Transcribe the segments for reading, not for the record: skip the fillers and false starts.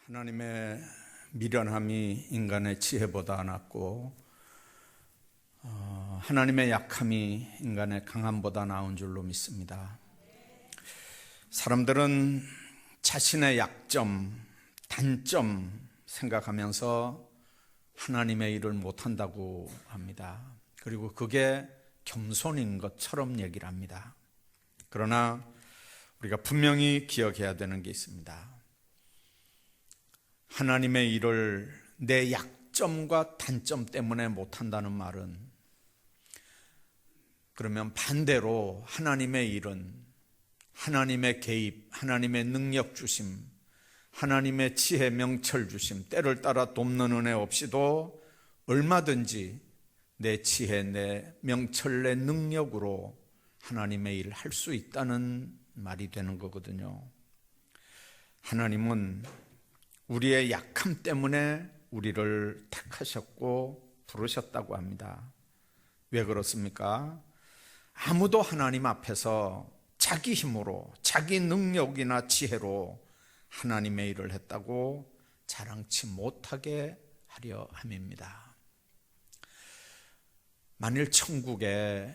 하나님의 미련함이 인간의 지혜보다 낫고 하나님의 약함이 인간의 강함보다 나은 줄로 믿습니다. 사람들은 자신의 약점, 단점 생각하면서 하나님의 일을 못한다고 합니다. 그리고 그게 겸손인 것처럼 얘기를 합니다. 그러나 우리가 분명히 기억해야 되는 게 있습니다. 하나님의 일을 내 약점과 단점 때문에 못한다는 말은, 그러면 반대로 하나님의 일은 하나님의 개입, 하나님의 능력 주심, 하나님의 지혜 명철 주심, 때를 따라 돕는 은혜 없이도 얼마든지 내 지혜, 내 명철, 내 능력으로 하나님의 일을 할 수 있다는 말이 되는 거거든요. 하나님은 우리의 약함 때문에 우리를 택하셨고 부르셨다고 합니다. 왜 그렇습니까? 아무도 하나님 앞에서 자기 힘으로, 자기 능력이나 지혜로 하나님의 일을 했다고 자랑치 못하게 하려 함입니다. 만일 천국에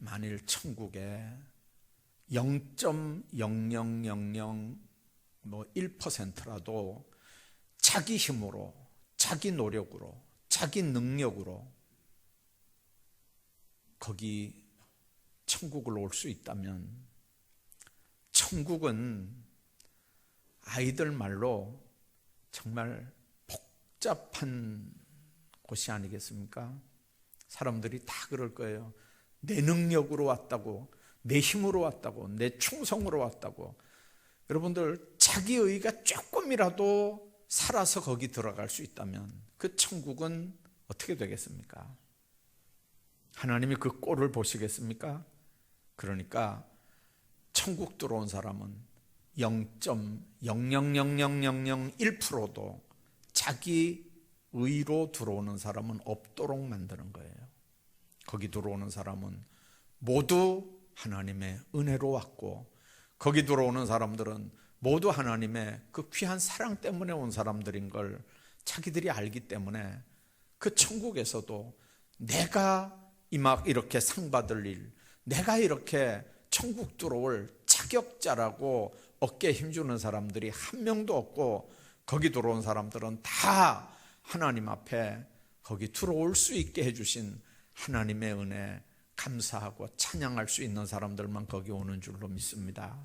0.0001%라도 자기 힘으로, 자기 노력으로, 자기 능력으로 거기 천국을 올 수 있다면, 천국은 아이들 말로 정말 복잡한 곳이 아니겠습니까? 사람들이 다 그럴 거예요. 내 능력으로 왔다고, 내 힘으로 왔다고, 내 충성으로 왔다고. 여러분들, 자기 의가 조금이라도 살아서 거기 들어갈 수 있다면 그 천국은 어떻게 되겠습니까? 하나님이 그 꼴을 보시겠습니까? 그러니까 천국 들어온 사람은 0.0000001%도 자기 의로 들어오는 사람은 없도록 만드는 거예요. 거기 들어오는 사람은 모두 하나님의 은혜로 왔고, 거기 들어오는 사람들은 모두 하나님의 그 귀한 사랑 때문에 온 사람들인 걸 자기들이 알기 때문에 그 천국에서도 내가 이렇게 상 받을 일, 내가 이렇게 천국 들어올 자격자라고 어깨에 힘주는 사람들이 한 명도 없고, 거기 들어온 사람들은 다 하나님 앞에 거기 들어올 수 있게 해주신 하나님의 은혜 감사하고 찬양할 수 있는 사람들만 거기 오는 줄로 믿습니다.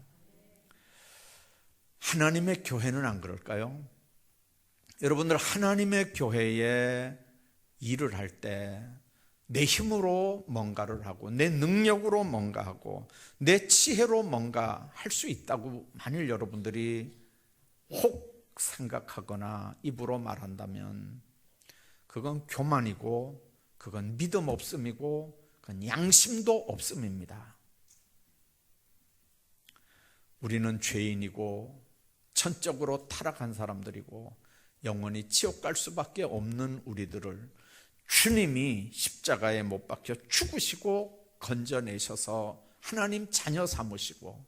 하나님의 교회는 안 그럴까요? 여러분들, 하나님의 교회에 일을 할 때 내 힘으로 뭔가를 하고, 내 능력으로 뭔가 하고, 내 지혜로 뭔가 할 수 있다고 만일 여러분들이 혹 생각하거나 입으로 말한다면 그건 교만이고, 그건 믿음 없음이고, 그건 양심도 없음입니다. 우리는 죄인이고 천적으로 타락한 사람들이고 영원히 지옥 갈 수밖에 없는 우리들을 주님이 십자가에 못 박혀 죽으시고 건져내셔서 하나님 자녀 삼으시고,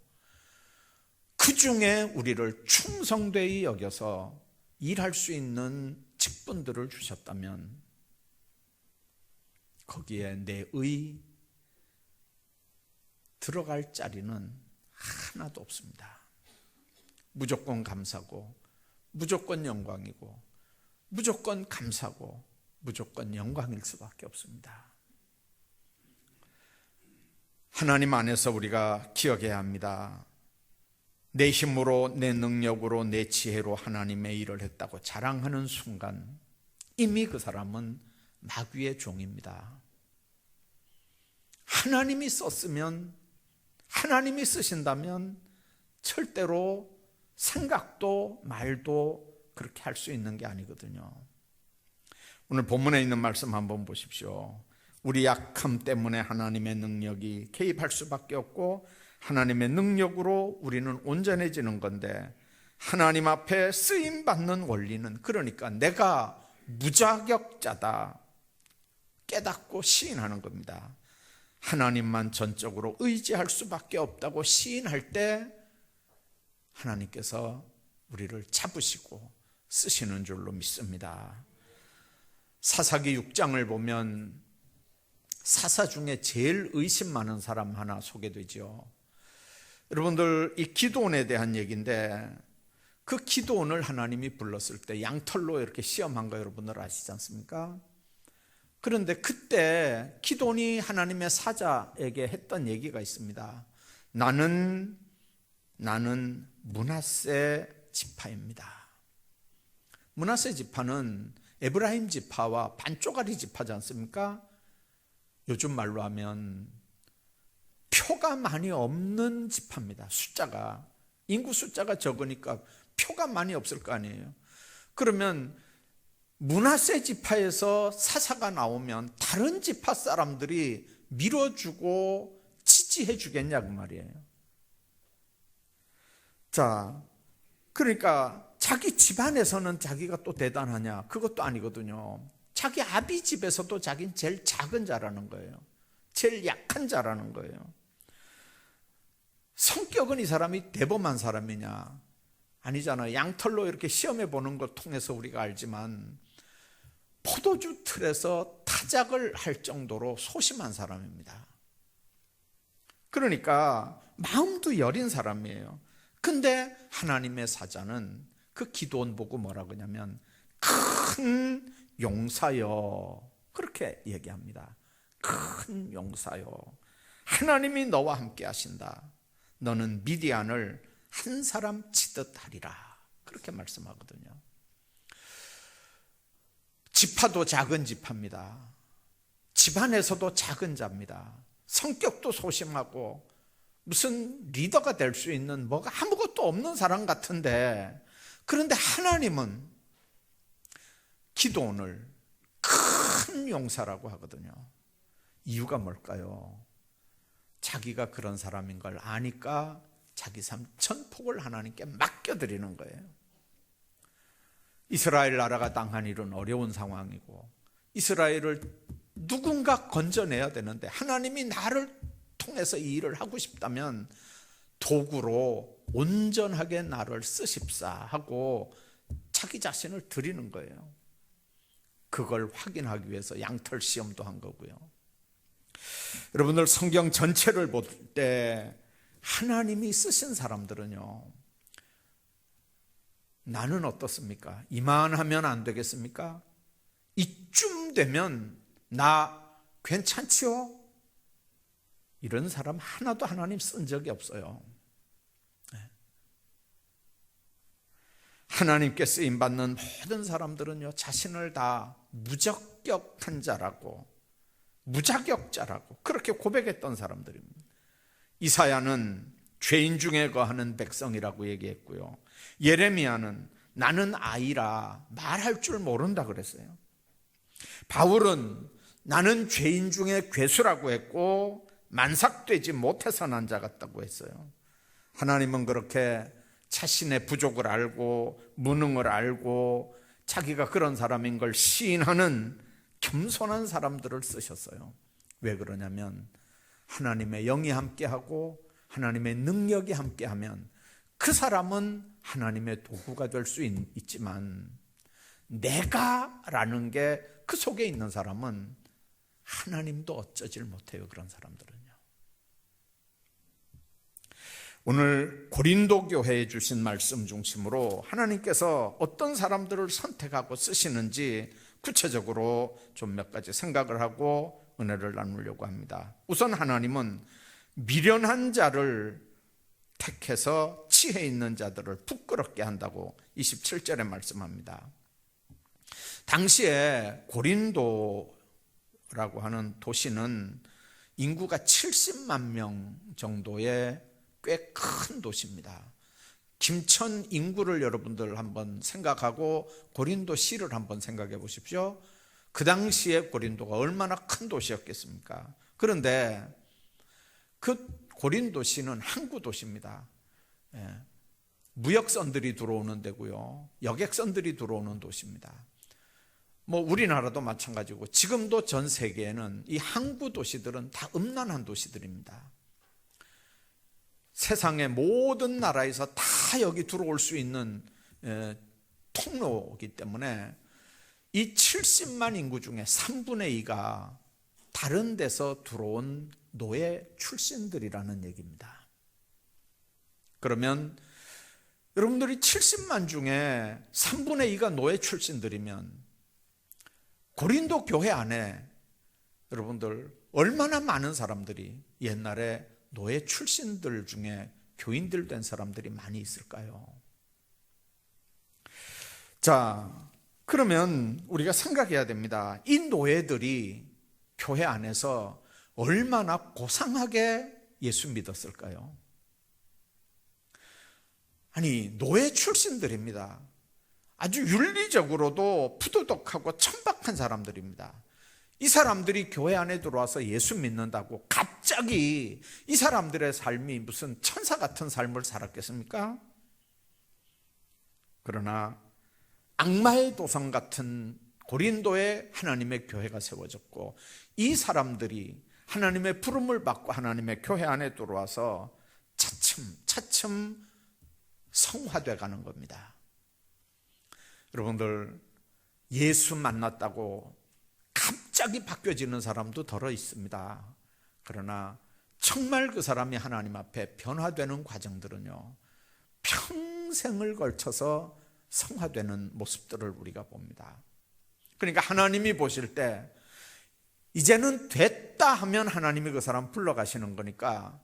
그 중에 우리를 충성되이 여겨서 일할 수 있는 직분들을 주셨다면 거기에 내 의 들어갈 자리는 하나도 없습니다. 무조건 감사고, 무조건 영광이고, 무조건 감사고, 무조건 영광일 수밖에 없습니다. 하나님 안에서 우리가 기억해야 합니다. 내 힘으로, 내 능력으로, 내 지혜로 하나님의 일을 했다고 자랑하는 순간 이미 그 사람은 마귀의 종입니다. 하나님이 썼으면, 하나님이 쓰신다면 절대로 생각도 말도 그렇게 할 수 있는 게 아니거든요. 오늘 본문에 있는 말씀 한번 보십시오. 우리 약함 때문에 하나님의 능력이 개입할 수밖에 없고, 하나님의 능력으로 우리는 온전해지는 건데, 하나님 앞에 쓰임받는 원리는, 그러니까 내가 무자격자다 깨닫고 시인하는 겁니다. 하나님만 전적으로 의지할 수밖에 없다고 시인할 때 하나님께서 우리를 잡으시고 쓰시는 줄로 믿습니다. 사사기 6장을 보면 사사 중에 제일 의심 많은 사람 하나 소개되죠. 여러분들, 이 기드온에 대한 얘기인데, 그 기드온을 하나님이 불렀을 때 양털로 이렇게 시험한 거 여러분들 아시지 않습니까? 그런데 그때 기드온이 하나님의 사자에게 했던 얘기가 있습니다. 나는 므낫세 지파입니다. 므낫세 지파는 에브라임 지파와 반쪼가리 지파지 않습니까? 요즘 말로 하면 표가 많이 없는 지파입니다. 숫자가, 인구 숫자가 적으니까 표가 많이 없을 거 아니에요. 그러면 므낫세 지파에서 사사가 나오면 다른 지파 사람들이 밀어주고 지지해 주겠냐 그 말이에요. 자, 그러니까 자기 집안에서는 자기가 또 대단하냐? 그것도 아니거든요. 자기 아비 집에서도 자기는 제일 작은 자라는 거예요. 제일 약한 자라는 거예요. 성격은 이 사람이 대범한 사람이냐? 아니잖아요. 양털로 이렇게 시험해 보는 걸 통해서 우리가 알지만 포도주 틀에서 타작을 할 정도로 소심한 사람입니다. 그러니까 마음도 여린 사람이에요. 근데 하나님의 사자는 그 기드온 보고 뭐라 그러냐면 큰 용사여, 그렇게 얘기합니다. 큰 용사여, 하나님이 너와 함께 하신다. 너는 미디안을 한 사람 치듯 하리라, 그렇게 말씀하거든요. 지파도 작은 지파입니다. 집안에서도 작은 자입니다. 성격도 소심하고 무슨 리더가 될 수 있는 뭐가 아무것도 없는 사람 같은데, 그런데 하나님은 기드온을 큰 용사라고 하거든요. 이유가 뭘까요? 자기가 그런 사람인 걸 아니까 자기 삶 전폭을 하나님께 맡겨드리는 거예요. 이스라엘 나라가 당한 일은 어려운 상황이고 이스라엘을 누군가 건져내야 되는데 하나님이 나를 통해서 이 일을 하고 싶다면 도구로 온전하게 나를 쓰십사 하고 자기 자신을 드리는 거예요. 그걸 확인하기 위해서 양털 시험도 한 거고요. 여러분들, 성경 전체를 볼 때 하나님이 쓰신 사람들은요, 나는 어떻습니까? 이만하면 안 되겠습니까? 이쯤 되면 나 괜찮지요? 이런 사람 하나도 하나님 쓴 적이 없어요. 하나님께 쓰임받는 모든 사람들은요, 자신을 다 무적격한 자라고, 무자격자라고 그렇게 고백했던 사람들입니다. 이사야는 죄인 중에 거하는 백성이라고 얘기했고요. 예레미야는 나는 아이라 말할 줄 모른다 그랬어요. 바울은 나는 죄인 중에 괴수라고 했고 만삭되지 못해서 난 자 같다고 했어요. 하나님은 그렇게 자신의 부족을 알고 무능을 알고 자기가 그런 사람인 걸 시인하는 겸손한 사람들을 쓰셨어요. 왜 그러냐면 하나님의 영이 함께하고 하나님의 능력이 함께하면 그 사람은 하나님의 도구가 될 수 있지만 내가라는 게 그 속에 있는 사람은 하나님도 어쩌질 못해요. 그런 사람들은요. 오늘 고린도 교회에 주신 말씀 중심으로 하나님께서 어떤 사람들을 선택하고 쓰시는지 구체적으로 좀 몇 가지 생각을 하고 은혜를 나누려고 합니다. 우선 하나님은 미련한 자를 택해서 지혜 있는 자들을 부끄럽게 한다고 27절에 말씀합니다. 당시에 고린도라고 하는 도시는 인구가 70만 명 정도의 꽤 큰 도시입니다. 김천 인구를 여러분들 한번 생각하고 고린도시를 한번 생각해 보십시오. 그 당시에 고린도가 얼마나 큰 도시였겠습니까? 그런데 그 고린도시는 항구 도시입니다. 무역선들이 들어오는 데고요, 여객선들이 들어오는 도시입니다. 뭐 우리나라도 마찬가지고 지금도 전 세계에는 이 항구 도시들은 다 음란한 도시들입니다. 세상의 모든 나라에서 다 여기 들어올 수 있는 통로이기 때문에 이 70만 인구 중에 3분의 2가 다른 데서 들어온 노예 출신들이라는 얘기입니다. 그러면 여러분들이 70만 중에 3분의 2가 노예 출신들이면 고린도 교회 안에 여러분들 얼마나 많은 사람들이 옛날에 노예 출신들 중에 교인들 된 사람들이 많이 있을까요? 자, 그러면 우리가 생각해야 됩니다. 이 노예들이 교회 안에서 얼마나 고상하게 예수 믿었을까요? 아니, 노예 출신들입니다. 아주 윤리적으로도 푸드덕하고 천박한 사람들입니다. 이 사람들이 교회 안에 들어와서 예수 믿는다고 갑자기 이 사람들의 삶이 무슨 천사 같은 삶을 살았겠습니까? 그러나 악마의 도성 같은 고린도에 하나님의 교회가 세워졌고 이 사람들이 하나님의 부름을 받고 하나님의 교회 안에 들어와서 차츰 성화돼 가는 겁니다. 여러분들, 예수 만났다고 갑자기 바뀌어지는 사람도 덜어 있습니다. 그러나 정말 그 사람이 하나님 앞에 변화되는 과정들은요, 평생을 걸쳐서 성화되는 모습들을 우리가 봅니다. 그러니까 하나님이 보실 때 이제는 됐다 하면 하나님이 그 사람 불러가시는 거니까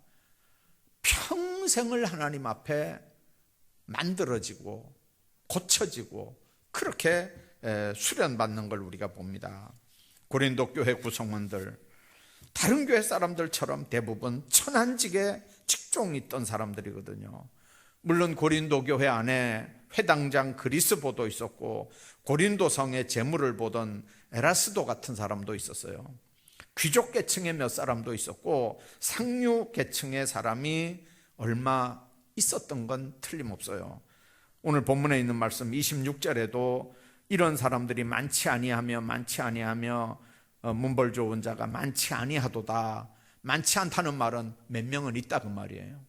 평생을 하나님 앞에 만들어지고 고쳐지고 그렇게 수련받는 걸 우리가 봅니다. 고린도 교회 구성원들, 다른 교회 사람들처럼 대부분 천한직에 직종이 있던 사람들이거든요. 물론 고린도 교회 안에 회당장 그리스보도 있었고 고린도 성의 재물을 보던 에라스도 같은 사람도 있었어요. 귀족 계층의 몇 사람도 있었고 상류 계층의 사람이 얼마 있었던 건 틀림없어요. 오늘 본문에 있는 말씀 26절에도 이런 사람들이 많지 아니하며 문벌 좋은 자가 많지 아니하도다. 많지 않다는 말은 몇 명은 있다 그 말이에요.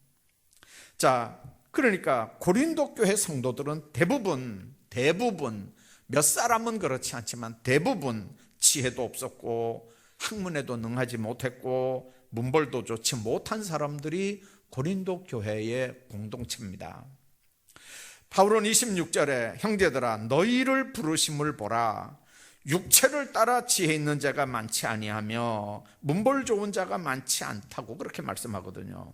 자, 그러니까 고린도 교회 성도들은 대부분 몇 사람은 그렇지 않지만 대부분 지혜도 없었고 학문에도 능하지 못했고 문벌도 좋지 못한 사람들이 고린도 교회의 공동체입니다. 바울은 26절에 형제들아 너희를 부르심을 보라. 육체를 따라 지혜 있는 자가 많지 아니하며 문벌 좋은 자가 많지 않다고 그렇게 말씀하거든요.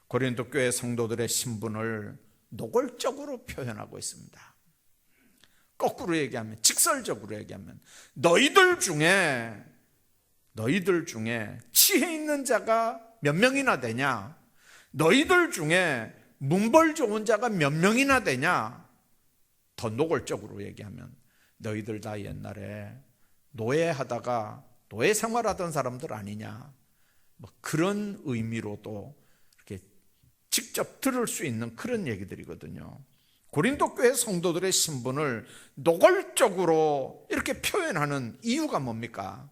고린도 교회 성도들의 신분을 노골적으로 표현하고 있습니다. 거꾸로 얘기하면, 직설적으로 얘기하면 너희들 중에 지혜 있는 자가 몇 명이나 되냐? 너희들 중에 문벌 좋은 자가 몇 명이나 되냐? 더 노골적으로 얘기하면 너희들 다 옛날에 노예하다가 노예 생활하던 사람들 아니냐? 뭐 그런 의미로도 이렇게 직접 들을 수 있는 그런 얘기들이거든요. 고린도 교회 성도들의 신분을 노골적으로 이렇게 표현하는 이유가 뭡니까?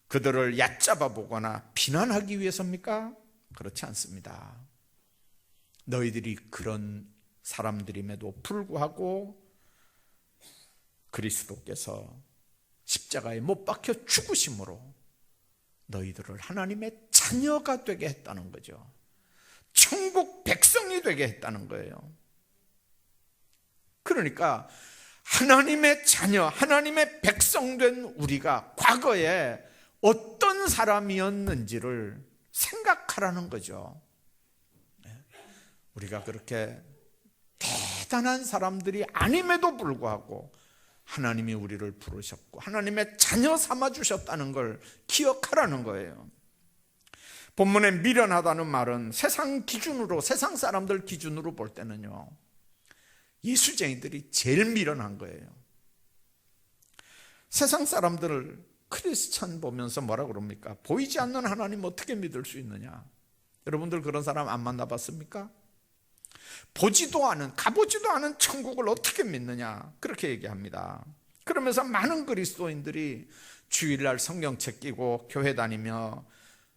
그들을 얕잡아 보거나 비난하기 위해서입니까? 그렇지 않습니다. 너희들이 그런 사람들임에도 불구하고 그리스도께서 십자가에 못 박혀 죽으심으로 너희들을 하나님의 자녀가 되게 했다는 거죠. 천국 백성이 되게 했다는 거예요. 그러니까 하나님의 자녀, 하나님의 백성 된 우리가 과거에 어떤 사람이었는지를 생각하라는 거죠. 우리가 그렇게 대단한 사람들이 아님에도 불구하고 하나님이 우리를 부르셨고 하나님의 자녀 삼아주셨다는 걸 기억하라는 거예요. 본문에 미련하다는 말은 세상 기준으로, 세상 사람들 기준으로 볼 때는요, 예수쟁이들이 제일 미련한 거예요. 세상 사람들을 크리스찬 보면서 뭐라 그럽니까? 보이지 않는 하나님 어떻게 믿을 수 있느냐? 여러분들 그런 사람 안 만나봤습니까? 보지도 않은, 가보지도 않은 천국을 어떻게 믿느냐? 그렇게 얘기합니다. 그러면서 많은 그리스도인들이 주일날 성경책 끼고 교회 다니며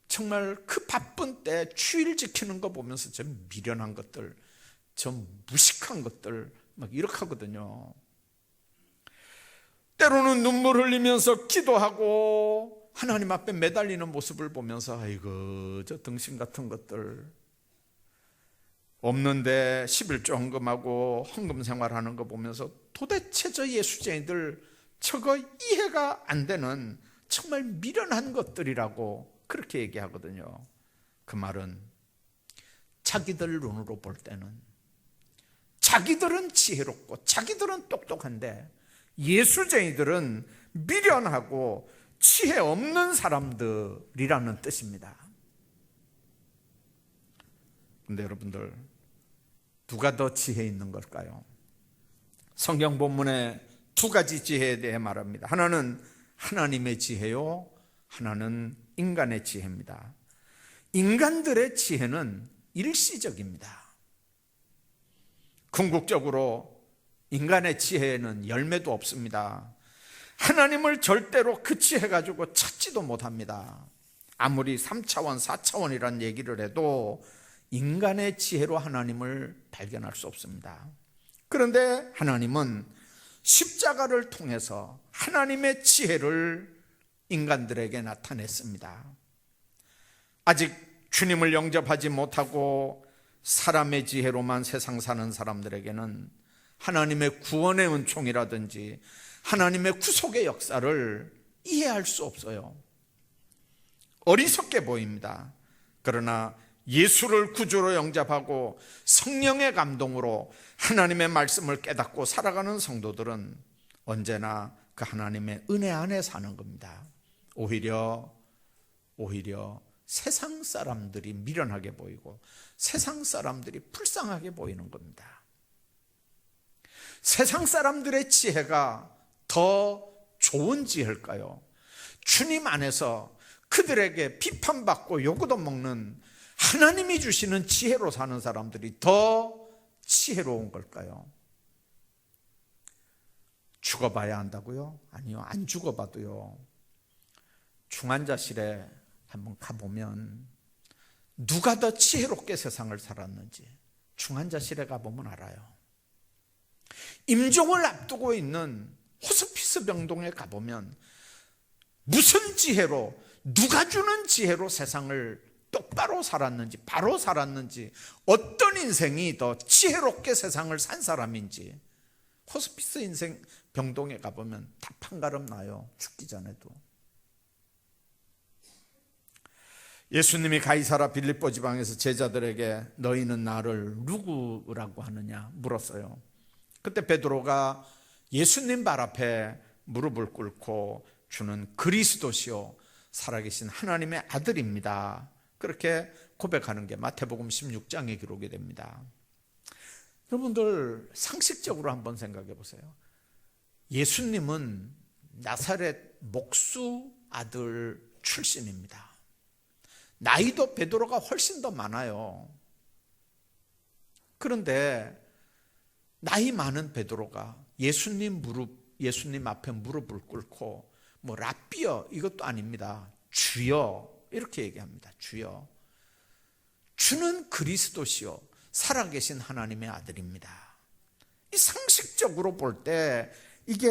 정말 그 바쁜 때 주일 지키는 거 보면서 좀 미련한 것들, 좀 무식한 것들 막 이렇게 하거든요. 때로는 눈물 흘리면서 기도하고 하나님 앞에 매달리는 모습을 보면서 아이고 저 등신 같은 것들 없는데 11조 헌금하고 헌금 생활하는 거 보면서 도대체 저 예수쟁이들 저거 이해가 안 되는 정말 미련한 것들이라고 그렇게 얘기하거든요. 그 말은 자기들 눈으로 볼 때는 자기들은 지혜롭고 자기들은 똑똑한데 예수쟁이들은 미련하고 지혜 없는 사람들이라는 뜻입니다. 그런데 여러분들, 누가 더 지혜 있는 걸까요? 성경 본문에 두 가지 지혜에 대해 말합니다. 하나는 하나님의 지혜요, 하나는 인간의 지혜입니다. 인간들의 지혜는 일시적입니다. 궁극적으로 인간의 지혜에는 열매도 없습니다. 하나님을 절대로 그 지혜 가지고 찾지도 못합니다. 아무리 3차원, 4차원이란 얘기를 해도 인간의 지혜로 하나님을 발견할 수 없습니다. 그런데 하나님은 십자가를 통해서 하나님의 지혜를 인간들에게 나타냈습니다. 아직 주님을 영접하지 못하고 사람의 지혜로만 세상 사는 사람들에게는 하나님의 구원의 은총이라든지 하나님의 구속의 역사를 이해할 수 없어요. 어리석게 보입니다. 그러나 예수를 구주로 영접하고 성령의 감동으로 하나님의 말씀을 깨닫고 살아가는 성도들은 언제나 그 하나님의 은혜 안에 사는 겁니다. 오히려 세상 사람들이 미련하게 보이고 세상 사람들이 불쌍하게 보이는 겁니다. 세상 사람들의 지혜가 더 좋은 지혜일까요? 주님 안에서 그들에게 비판받고 요구도 먹는 하나님이 주시는 지혜로 사는 사람들이 더 지혜로운 걸까요? 죽어봐야 한다고요? 아니요, 안 죽어봐도요, 중환자실에 한번 가보면 누가 더 지혜롭게 세상을 살았는지 중환자실에 가보면 알아요. 임종을 앞두고 있는 호스피스 병동에 가보면 무슨 지혜로, 누가 주는 지혜로 세상을 똑바로 살았는지, 바로 살았는지, 어떤 인생이 더 지혜롭게 세상을 산 사람인지 호스피스 인생 병동에 가보면 답 한가름 나요. 죽기 전에도. 예수님이 가이사라 빌립보 지방에서 제자들에게 너희는 나를 누구라고 하느냐 물었어요. 그때 베드로가 예수님 발 앞에 무릎을 꿇고 주는 그리스도시요 살아계신 하나님의 아들입니다, 그렇게 고백하는 게 마태복음 16장에 기록이 됩니다. 여러분들 상식적으로 한번 생각해 보세요. 예수님은 나사렛 목수 아들 출신입니다. 나이도 베드로가 훨씬 더 많아요. 그런데 나이 많은 베드로가 예수님 앞에 무릎을 꿇고 뭐 랍비여 이것도 아닙니다. 주여 이렇게 얘기합니다. 주여, 주는 그리스도시요 살아계신 하나님의 아들입니다. 이 상식적으로 볼 때 이게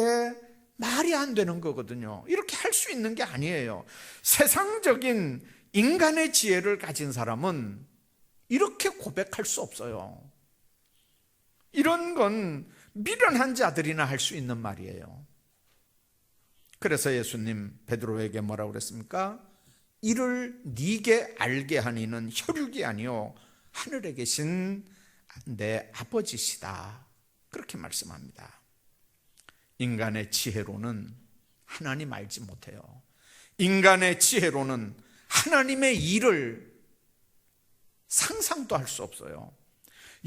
말이 안 되는 거거든요. 이렇게 할 수 있는 게 아니에요. 세상적인 인간의 지혜를 가진 사람은 이렇게 고백할 수 없어요. 이런 건 미련한 자들이나 할 수 있는 말이에요. 그래서 예수님 베드로에게 뭐라고 그랬습니까? 이를 네게 알게 하니는 혈육이 아니요 하늘에 계신 내 아버지시다, 그렇게 말씀합니다. 인간의 지혜로는 하나님 알지 못해요. 인간의 지혜로는 하나님의 일을 상상도 할 수 없어요.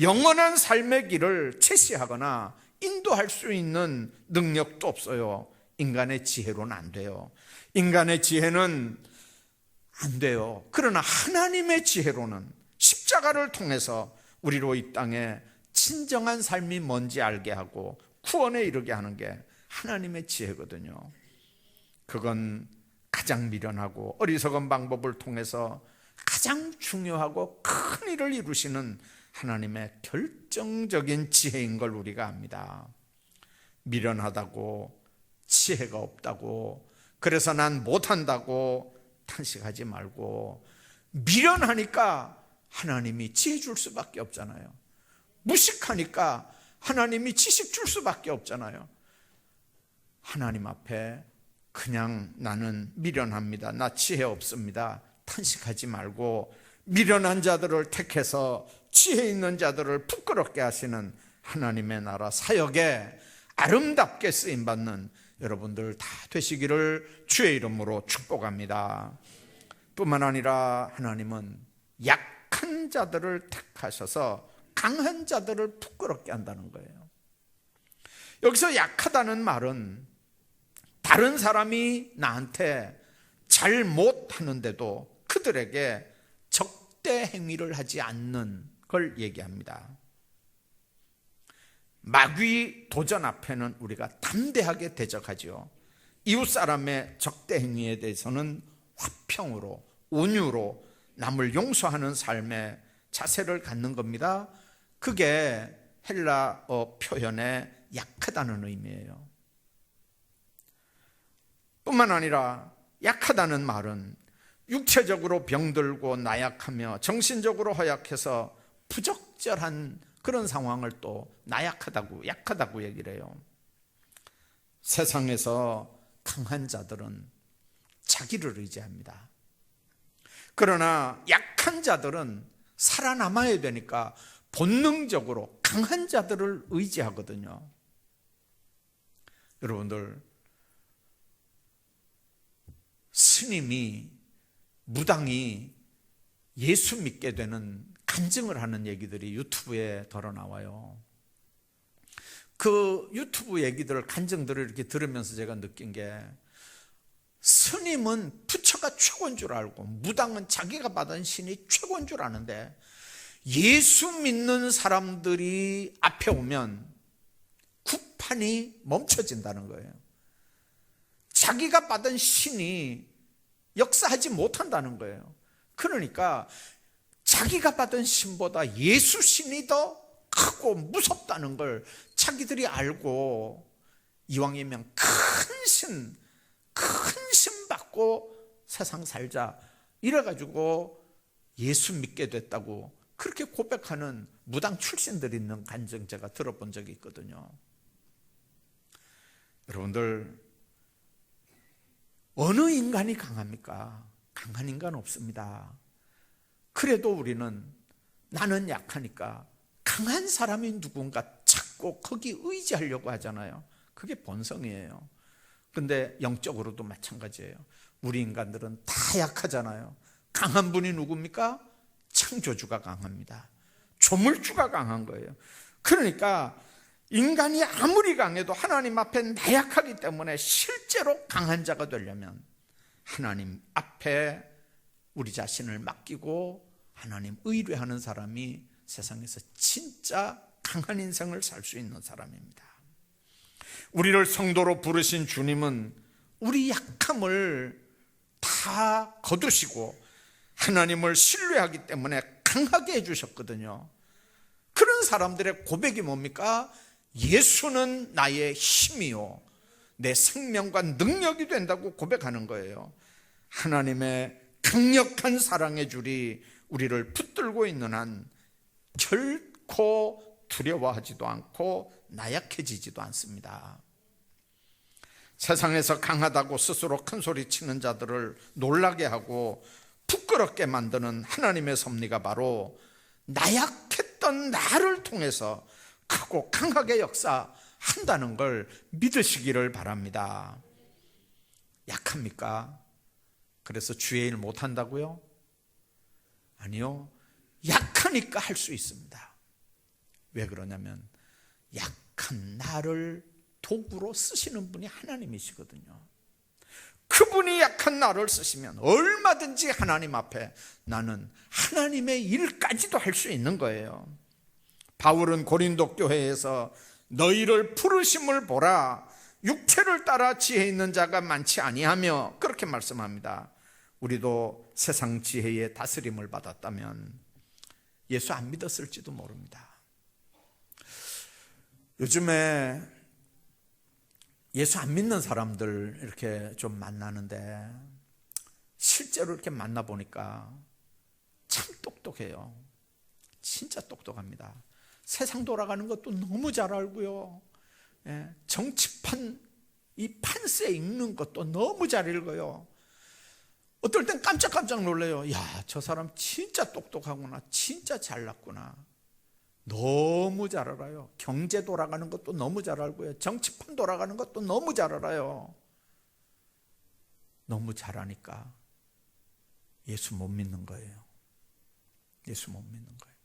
영원한 삶의 길을 제시하거나 인도할 수 있는 능력도 없어요. 인간의 지혜로는 안 돼요. 인간의 지혜는 안 돼요. 그러나 하나님의 지혜로는 십자가를 통해서 우리로 이 땅에 진정한 삶이 뭔지 알게 하고 구원에 이르게 하는 게 하나님의 지혜거든요. 그건 가장 미련하고 어리석은 방법을 통해서 가장 중요하고 큰 일을 이루시는 하나님의 결정적인 지혜인 걸 우리가 압니다. 미련하다고, 지혜가 없다고, 그래서 난 못한다고 탄식하지 말고, 미련하니까 하나님이 지혜 줄 수밖에 없잖아요. 무식하니까 하나님이 지식 줄 수밖에 없잖아요. 하나님 앞에 그냥 나는 미련합니다, 나 지혜 없습니다, 탄식하지 말고 미련한 자들을 택해서 지혜 있는 자들을 부끄럽게 하시는 하나님의 나라 사역에 아름답게 쓰임받는 여러분들 다 되시기를 주의 이름으로 축복합니다. 뿐만 아니라 하나님은 약한 자들을 택하셔서 강한 자들을 부끄럽게 한다는 거예요. 여기서 약하다는 말은 다른 사람이 나한테 잘 못하는데도 그들에게 적대 행위를 하지 않는 걸 얘기합니다. 마귀 도전 앞에는 우리가 담대하게 대적하지요. 이웃 사람의 적대 행위에 대해서는 화평으로, 온유로 남을 용서하는 삶의 자세를 갖는 겁니다. 그게 헬라어 표현의 약하다는 의미예요. 뿐만 아니라 약하다는 말은 육체적으로 병들고 나약하며 정신적으로 허약해서 부적절한 그런 상황을 또 나약하다고, 약하다고 얘기를 해요. 세상에서 강한 자들은 자기를 의지합니다. 그러나 약한 자들은 살아남아야 되니까 본능적으로 강한 자들을 의지하거든요. 여러분들, 스님이, 무당이 예수 믿게 되는 간증을 하는 얘기들이 유튜브에 덜어 나와요. 그 유튜브 얘기들, 간증들을 이렇게 들으면서 제가 느낀 게, 스님은 부처가 최고인 줄 알고 무당은 자기가 받은 신이 최고인 줄 아는데, 예수 믿는 사람들이 앞에 오면 구판이 멈춰진다는 거예요. 자기가 받은 신이 역사하지 못한다는 거예요. 그러니까 자기가 받은 신보다 예수 신이 더 크고 무섭다는 걸 자기들이 알고, 이왕이면 큰 신 받고 세상 살자 이래가지고 예수 믿게 됐다고 그렇게 고백하는 무당 출신들이 있는 간증 제가 들어본 적이 있거든요. 여러분들, 어느 인간이 강합니까? 강한 인간 없습니다. 그래도 우리는 나는 약하니까 강한 사람이 누군가 찾고 거기 의지하려고 하잖아요. 그게 본성이에요. 근데 영적으로도 마찬가지예요. 우리 인간들은 다 약하잖아요. 강한 분이 누굽니까? 창조주가 강합니다. 조물주가 강한 거예요. 그러니까 인간이 아무리 강해도 하나님 앞에 나약하기 때문에 실제로 강한 자가 되려면 하나님 앞에 우리 자신을 맡기고 하나님 의뢰하는 사람이 세상에서 진짜 강한 인생을 살 수 있는 사람입니다. 우리를 성도로 부르신 주님은 우리 약함을 다 거두시고 하나님을 신뢰하기 때문에 강하게 해주셨거든요. 그런 사람들의 고백이 뭡니까? 예수는 나의 힘이요 내 생명과 능력이 된다고 고백하는 거예요. 하나님의 강력한 사랑의 줄이 우리를 붙들고 있는 한 결코 두려워하지도 않고 나약해지지도 않습니다. 세상에서 강하다고 스스로 큰 소리 치는 자들을 놀라게 하고 부끄럽게 만드는 하나님의 섭리가 바로 나약했던 나를 통해서 크고 강하게 역사한다는 걸 믿으시기를 바랍니다. 약합니까? 그래서 주의 일 못한다고요? 아니요, 약하니까 할 수 있습니다. 왜 그러냐면 약한 나를 도구로 쓰시는 분이 하나님이시거든요. 그분이 약한 나를 쓰시면 얼마든지 하나님 앞에 나는 하나님의 일까지도 할 수 있는 거예요. 바울은 고린도 교회에서 너희를 부르심을 보라, 육체를 따라 지혜 있는 자가 많지 아니하며 그렇게 말씀합니다. 우리도 세상 지혜의 다스림을 받았다면 예수 안 믿었을지도 모릅니다. 요즘에 예수 안 믿는 사람들 이렇게 좀 만나는데 실제로 이렇게 만나보니까 참 똑똑해요. 진짜 똑똑합니다. 세상 돌아가는 것도 너무 잘 알고요. 정치판 이 판세 읽는 것도 너무 잘 읽어요. 어떨 땐 깜짝깜짝 놀래요. 야, 저 사람 진짜 똑똑하구나. 진짜 잘났구나. 너무 잘 알아요. 경제 돌아가는 것도 너무 잘 알고요. 정치판 돌아가는 것도 너무 잘 알아요. 너무 잘하니까 예수 못 믿는 거예요. 예수 못 믿는 거예요.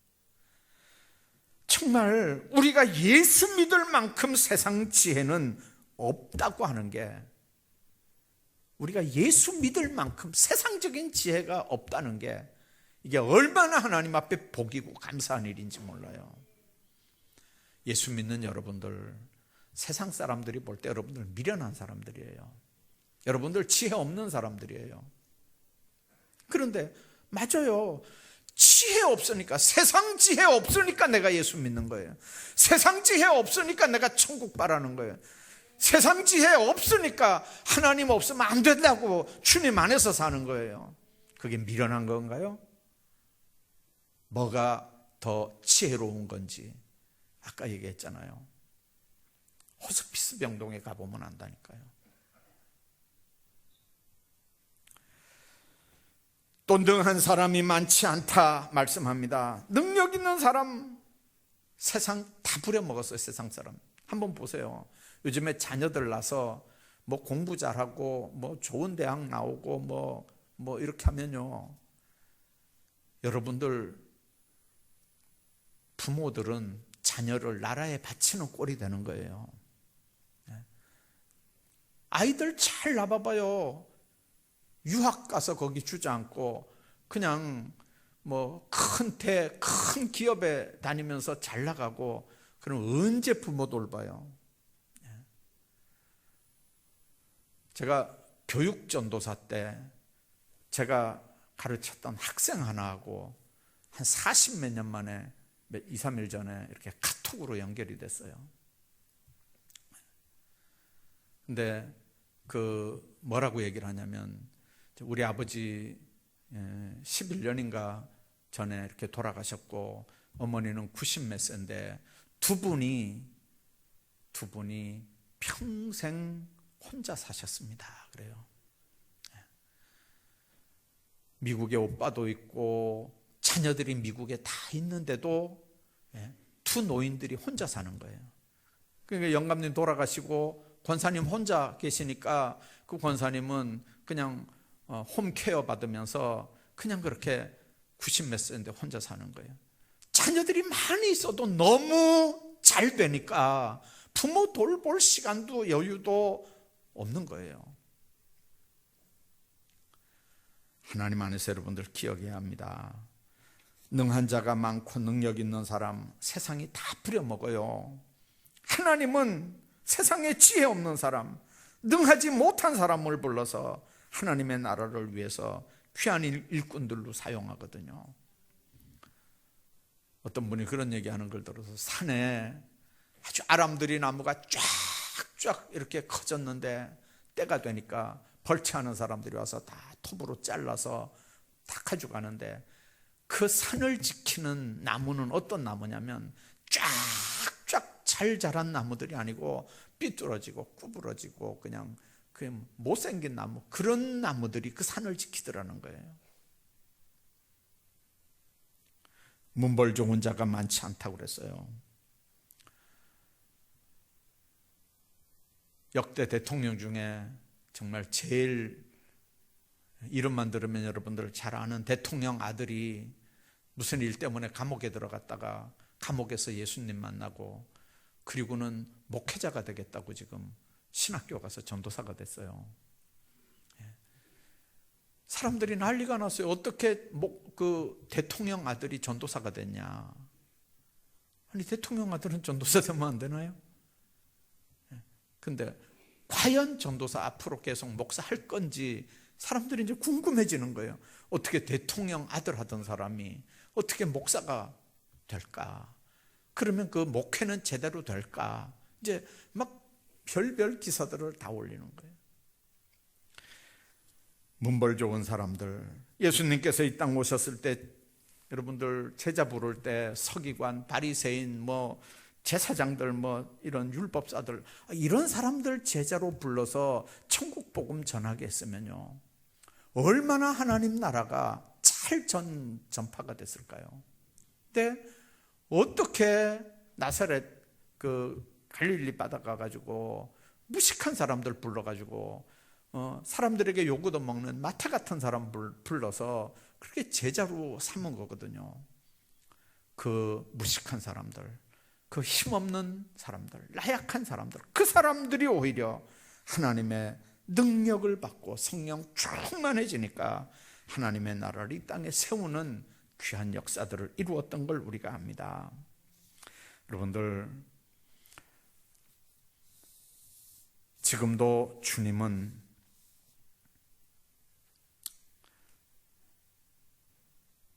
정말 우리가 예수 믿을 만큼 세상 지혜는 없다고 하는 게, 우리가 예수 믿을 만큼 세상적인 지혜가 없다는 게 이게 얼마나 하나님 앞에 복이고 감사한 일인지 몰라요. 예수 믿는 여러분들, 세상 사람들이 볼 때 여러분들 미련한 사람들이에요. 여러분들 지혜 없는 사람들이에요. 그런데 맞아요. 지혜 없으니까, 세상 지혜 없으니까 내가 예수 믿는 거예요. 세상 지혜 없으니까 내가 천국 바라는 거예요. 세상 지혜 없으니까 하나님 없으면 안 된다고 주님 안에서 사는 거예요. 그게 미련한 건가요? 뭐가 더 지혜로운 건지 아까 얘기했잖아요. 호스피스 병동에 가보면 안다니까요. 또 능한 사람이 많지 않다 말씀합니다. 능력 있는 사람 세상 다 부려먹었어요. 세상 사람 한번 보세요. 요즘에 자녀들 낳아서 뭐 공부 잘하고 뭐 좋은 대학 나오고 뭐 이렇게 하면요, 여러분들 부모들은 자녀를 나라에 바치는 꼴이 되는 거예요. 아이들 잘 낳아봐요. 유학 가서 거기 주저앉고 그냥 뭐 큰 기업에 다니면서 잘 나가고, 그럼 언제 부모 돌봐요? 제가 교육전도사 때 제가 가르쳤던 학생 하나하고 한 40몇 년 만에 2, 3일 전에 이렇게 카톡으로 연결이 됐어요. 근데 뭐라고 얘기를 하냐면, 우리 아버지 11년인가 전에 이렇게 돌아가셨고 어머니는 90몇 세인데 두 분이 평생 혼자 사셨습니다. 그래요. 미국에 오빠도 있고 자녀들이 미국에 다 있는데도 두 노인들이 혼자 사는 거예요. 그러니까 영감님 돌아가시고 권사님 혼자 계시니까 그 권사님은 그냥 홈케어 받으면서 그냥 그렇게 90몇 세인데 혼자 사는 거예요. 자녀들이 많이 있어도 너무 잘 되니까 부모 돌볼 시간도 여유도 없는 거예요. 하나님 안에서 여러분들 기억해야 합니다. 능한 자가 많고 능력 있는 사람 세상이 다 부려먹어요. 하나님은 세상에 지혜 없는 사람, 능하지 못한 사람을 불러서 하나님의 나라를 위해서 귀한 일꾼들로 사용하거든요. 어떤 분이 그런 얘기하는 걸 들어서 산에 아주 아람들이 나무가 쫙쫙 이렇게 커졌는데 때가 되니까 벌채하는 사람들이 와서 다 톱으로 잘라서 다 가져가는데, 그 산을 지키는 나무는 어떤 나무냐면 쫙쫙 잘 자란 나무들이 아니고 삐뚤어지고 구부러지고 그냥 못생긴 나무, 그런 나무들이 그 산을 지키더라는 거예요. 문벌 좋은 자가 많지 않다고 그랬어요. 역대 대통령 중에 정말 제일 이름만 들으면 여러분들 잘 아는 대통령 아들이 무슨 일 때문에 감옥에 들어갔다가 감옥에서 예수님 만나고 그리고는 목회자가 되겠다고 지금 신학교 가서 전도사가 됐어요. 사람들이 난리가 났어요. 어떻게 그 대통령 아들이 전도사가 됐냐. 아니 대통령 아들은 전도사 되면 안 되나요? 근데 과연 전도사 앞으로 계속 목사할 건지 사람들이 이제 궁금해지는 거예요. 어떻게 대통령 아들 하던 사람이 어떻게 목사가 될까? 그러면 그 목회는 제대로 될까? 이제 막 별별 기사들을 다 올리는 거예요. 문벌 좋은 사람들, 예수님께서 이 땅 오셨을 때 여러분들 제자 부를 때 서기관, 바리새인, 제사장들, 이런 율법사들, 이런 사람들 제자로 불러서 천국 복음 전하게 했으면요, 얼마나 하나님 나라가 잘 전파가 됐을까요? 근데 어떻게 나사렛 갈릴리 바다 가지고 무식한 사람들 불러가지고 사람들에게 요구 얻어먹는 마태 같은 사람 불러서 그렇게 제자로 삼은 거거든요. 그 무식한 사람들, 그 힘없는 사람들, 나약한 사람들, 그 사람들이 오히려 하나님의 능력을 받고 성령 충만해지니까 하나님의 나라를 이 땅에 세우는 귀한 역사들을 이루었던 걸 우리가 압니다. 여러분들, 지금도 주님은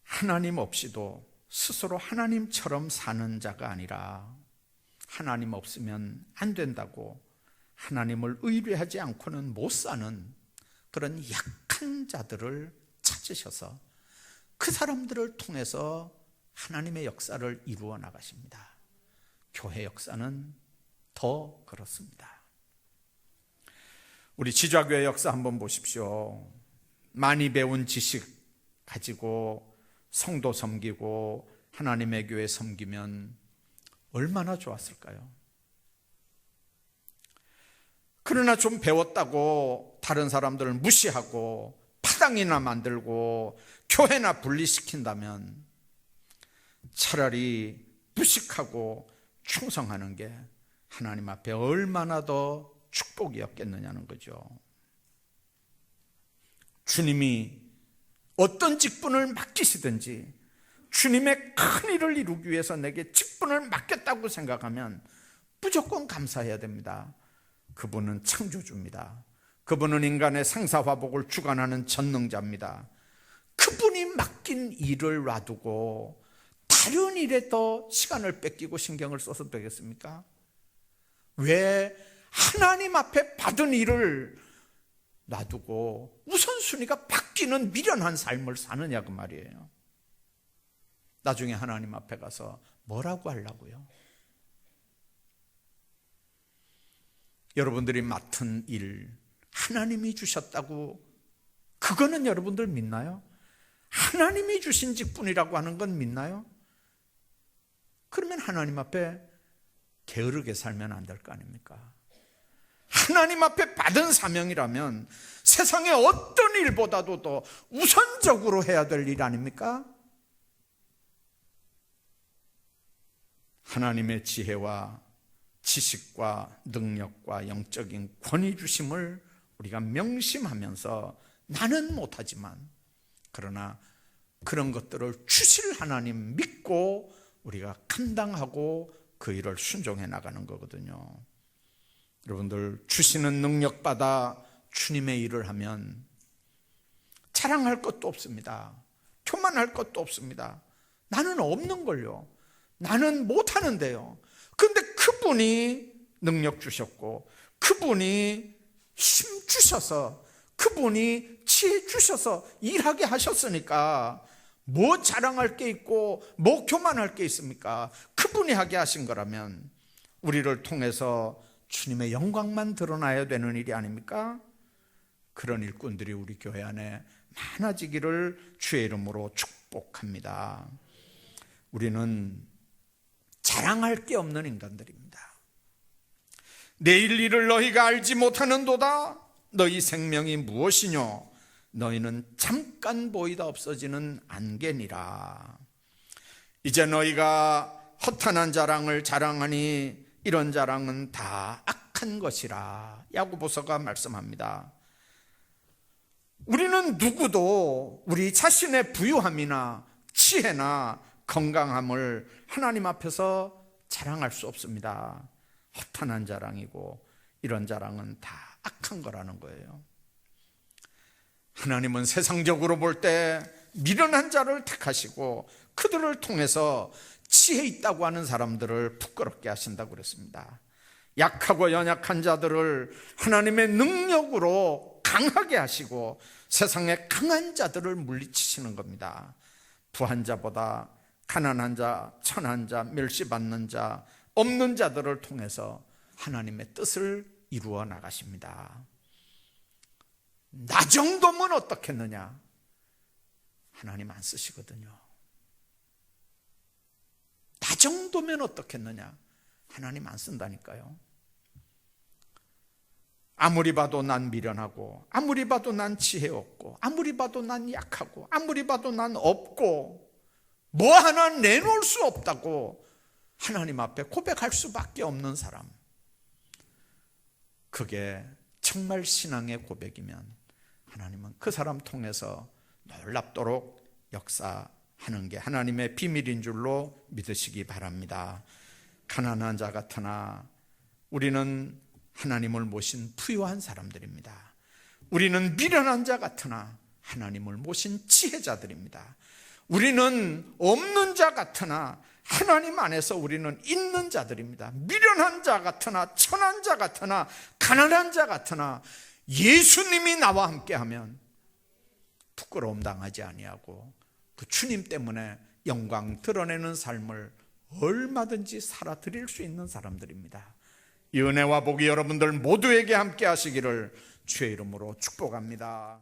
하나님 없이도 스스로 하나님처럼 사는 자가 아니라 하나님 없으면 안 된다고 하나님을 의뢰하지 않고는 못 사는 그런 약한 자들을 찾으셔서 그 사람들을 통해서 하나님의 역사를 이루어 나가십니다. 교회 역사는 더 그렇습니다. 우리 지좌교회 역사 한번 보십시오. 많이 배운 지식 가지고 성도 섬기고 하나님의 교회 섬기면 얼마나 좋았을까요? 그러나 좀 배웠다고 다른 사람들을 무시하고 파당이나 만들고 교회나 분리시킨다면 차라리 무식하고 충성하는 게 하나님 앞에 얼마나 더 축복이었겠느냐는 거죠. 주님이 어떤 직분을 맡기시든지 주님의 큰 일을 이루기 위해서 내게 직분을 맡겼다고 생각하면 무조건 감사해야 됩니다. 그분은 창조주입니다. 그분은 인간의 생사화복을 주관하는 전능자입니다. 그분이 맡긴 일을 놔두고 다른 일에 더 시간을 뺏기고 신경을 써서 되겠습니까? 왜 하나님 앞에 받은 일을 놔두고 우선순위가 바뀌는 미련한 삶을 사느냐 그 말이에요. 나중에 하나님 앞에 가서 뭐라고 하려고요? 여러분들이 맡은 일 하나님이 주셨다고 그거는 여러분들 믿나요? 하나님이 주신 직분이라고 하는 건 믿나요? 그러면 하나님 앞에 게으르게 살면 안 될 거 아닙니까? 하나님 앞에 받은 사명이라면 세상의 어떤 일보다도 더 우선적으로 해야 될 일 아닙니까? 하나님의 지혜와 지식과 능력과 영적인 권위 주심을 우리가 명심하면서 나는 못하지만 그러나 그런 것들을 주실 하나님 믿고 우리가 감당하고 그 일을 순종해 나가는 거거든요. 여러분들, 주시는 능력 받아 주님의 일을 하면 자랑할 것도 없습니다. 교만할 것도 없습니다. 나는 없는 걸요. 나는 못하는데요. 그런데 그분이 능력 주셨고 그분이 힘 주셔서 그분이 지혜 주셔서 일하게 하셨으니까 뭐 자랑할 게 있고 뭐 교만할 게 있습니까? 그분이 하게 하신 거라면 우리를 통해서 주님의 영광만 드러나야 되는 일이 아닙니까? 그런 일꾼들이 우리 교회 안에 많아지기를 주의 이름으로 축복합니다. 우리는 자랑할 게 없는 인간들입니다. 내일 일을 너희가 알지 못하는도다. 너희 생명이 무엇이뇨? 너희는 잠깐 보이다 없어지는 안개니라. 이제 너희가 허탄한 자랑을 자랑하니 이런 자랑은 다 악한 것이라. 야고보서가 말씀합니다. 우리는 누구도 우리 자신의 부유함이나 지혜나 건강함을 하나님 앞에서 자랑할 수 없습니다. 허탄한 자랑이고 이런 자랑은 다 악한 거라는 거예요. 하나님은 세상적으로 볼 때 미련한 자를 택하시고 그들을 통해서 지혜 있다고 하는 사람들을 부끄럽게 하신다고 그랬습니다. 약하고 연약한 자들을 하나님의 능력으로 강하게 하시고 세상의 강한 자들을 물리치시는 겁니다. 부한 자보다 가난한 자, 천한 자, 멸시받는 자, 없는 자들을 통해서 하나님의 뜻을 이루어 나가십니다. 나 정도면 어떻겠느냐? 하나님 안 쓰시거든요. 나 정도면 어떻겠느냐? 하나님 안 쓴다니까요. 아무리 봐도 난 미련하고, 아무리 봐도 난 지혜 없고, 아무리 봐도 난 약하고, 아무리 봐도 난 없고, 뭐 하나 내놓을 수 없다고 하나님 앞에 고백할 수밖에 없는 사람, 그게 정말 신앙의 고백이면 하나님은 그 사람 통해서 놀랍도록 역사하는 게 하나님의 비밀인 줄로 믿으시기 바랍니다. 가난한 자 같으나 우리는 하나님을 모신 부유한 사람들입니다. 우리는 미련한 자 같으나 하나님을 모신 지혜자들입니다. 우리는 없는 자 같으나 하나님 안에서 우리는 있는 자들입니다. 미련한 자 같으나 천한 자 같으나 가난한 자 같으나 예수님이 나와 함께하면 부끄러움 당하지 아니하고 그 주님 때문에 영광 드러내는 삶을 얼마든지 살아드릴 수 있는 사람들입니다. 이 은혜와 복이 여러분들 모두에게 함께 하시기를 주의 이름으로 축복합니다.